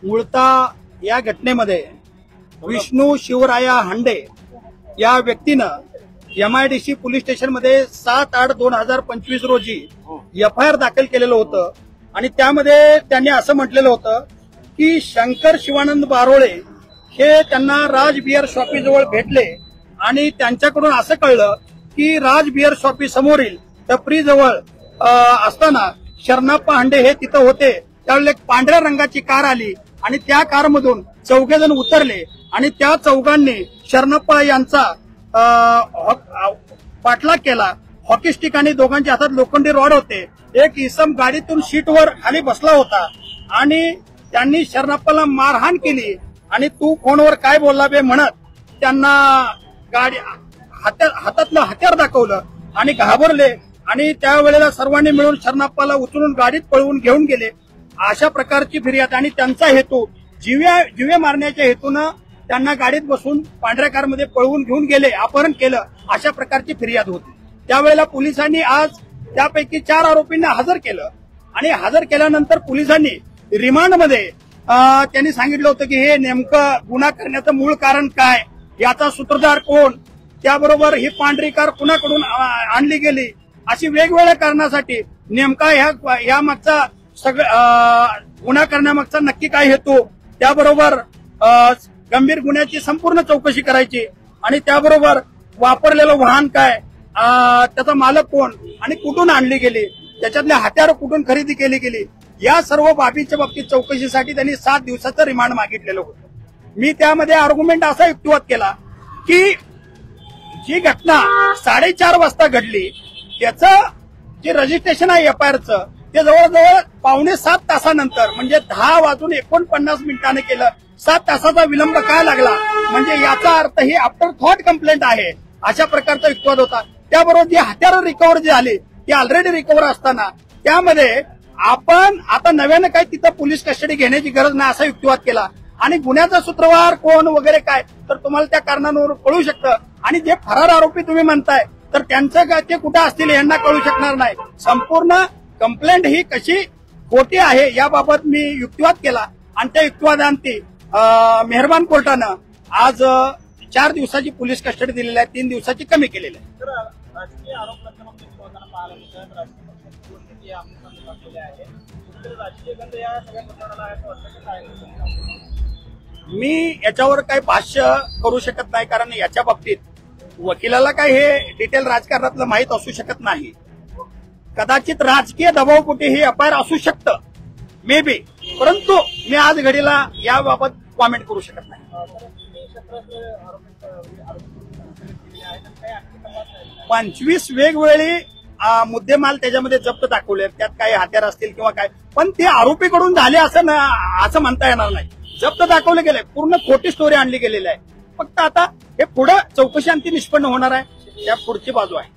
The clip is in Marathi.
मूळतः या घटनेमध्ये विष्णू शिवराया हांडे या व्यक्तीनं MIDC पोलीस स्टेशनमध्ये 7/8/2025 रोजी FIR दाखल केलेलं होतं आणि त्यामध्ये त्यांनी असं म्हटलेलं होतं की शंकर शिवानंद बारोळे हे त्यांना राज बियर शॉपीजवळ भेटले आणि त्यांच्याकडून असं कळलं की राज बियर शॉपी समोरील टपरीजवळ असताना शरणप्पा हांडे हे तिथं होते. त्यावेळेला एक पांढऱ्या रंगाची कार आली आणि त्या कारमधून चौघेजण उतरले आणि त्या चौघांनी शरणप्पा यांचा पाठलाग केला. हॉकी स्टिक आणि दोघांच्या हातात लोखंडी रॉड होते. एक इसम गाडीतून सीटवर खाली बसला होता आणि त्यांनी शरणप्पाला मारहाण केली आणि तू फोनवर काय बोलला बे म्हणत त्यांना गाडी हातातलं हत्यार दाखवलं आणि घाबरले आणि त्यावेळेला सर्वांनी मिळून शरणप्पाला उचलून गाडीत पळवून घेऊन गेले. अशा प्रकारची फिर्याद आणि त्यांचा हेतू जिवे मारण्याच्या हेतूनं त्यांना गाडीत बसून पांढऱ्या कारमध्ये पळवून घेऊन गेले, अपहरण केलं, अशा प्रकारची फिर्याद होती. त्यावेळेला पोलिसांनी आज त्यापैकी 4 आरोपींना हजर केलं आणि हजर केल्यानंतर पोलिसांनी रिमांडमध्ये त्यांनी सांगितलं होतं की हे नेमकं गुन्हा करण्याचं मूळ कारण काय, याचा सूत्रधार कोण, त्याबरोबर ही पांढरी कार कुणाकडून आणली गेली, अशी वेगवेगळ्या कारणासाठी नेमका ह्या मागचा गुन्हा करण्यामागचा नक्की काय हेतू, त्याबरोबर गंभीर गुन्ह्याची संपूर्ण चौकशी करायची आणि त्याबरोबर वापरलेलं वाहन काय, त्याचा मालक कोण आणि कुठून आणली गेली, त्याच्यातले हत्यारं कुठून खरेदी केली गेली, या सर्व बाबीच्या बाबतीत चौकशीसाठी त्यांनी 7 दिवसाचं रिमांड मागितलेलं होतं. मी त्यामध्ये आर्ग्युमेंट असा युक्तिवाद केला की जी घटना 4:30 वाजता घडली त्याचं जे रजिस्ट्रेशन आहे FIRचं ते जवळजवळ 6.25 तासानंतर म्हणजे 10:49 केलं. 7 तासाचा विलंब काय लागला म्हणजे याचा अर्थ ही आफ्टर थॉट कंप्लेंट आहे, अशा प्रकारचा युक्तिवाद होता. त्याबरोबर जी हत्यारं रिकव्हर जी आली ती ऑलरेडी रिकव्हर असताना त्यामध्ये आपण आता नव्यानं काही तिथं पोलीस कस्टडी घेण्याची गरज नाही असा युक्तिवाद केला आणि गुन्ह्याचा सूत्रधार कोण वगैरे काय तर तुम्हाला त्या कारणांवर कळू शकतं आणि जे फरार आरोपी तुम्ही म्हणताय तर त्यांचं काय ते कुठे असतील यांना कळू शकणार नाही. संपूर्ण कंप्लेंट ही कशी खोटी आहे याबाबत मी युक्तिवाद केला आणि त्या युक्तिवादांती मेहरबान कोर्टानं आज 4 दिवसाची पोलीस कस्टडी दिलेली आहे, 3 दिवसाची कमी केलेली आहे. मी याच्यावर काही भाष्य करू शकत नाही कारण याच्या बाबतीत वकिलाला काय हे डिटेल राजकारणातलं माहीत असू शकत नाही. कदाचित राजकीय दबावपोटी हे FIR असू शकतं मे बी, परंतु मी आज घडीला याबाबत कॉमेंट करू शकत नाही. 25 वेगवेगळी मुद्देमाल त्याच्यामध्ये जप्त दाखवले, त्यात काही हत्यार असतील किंवा काय, पण ते आरोपीकडून झाले असं म्हणता येणार नाही. जप्त दाखवले गेले, पूर्ण खोटी स्टोरी आणली गेलेली आहे. फक्त आता हे पुढे चौकशी अंती निष्पन्न होणार आहे, त्या पुढची बाजू आहे.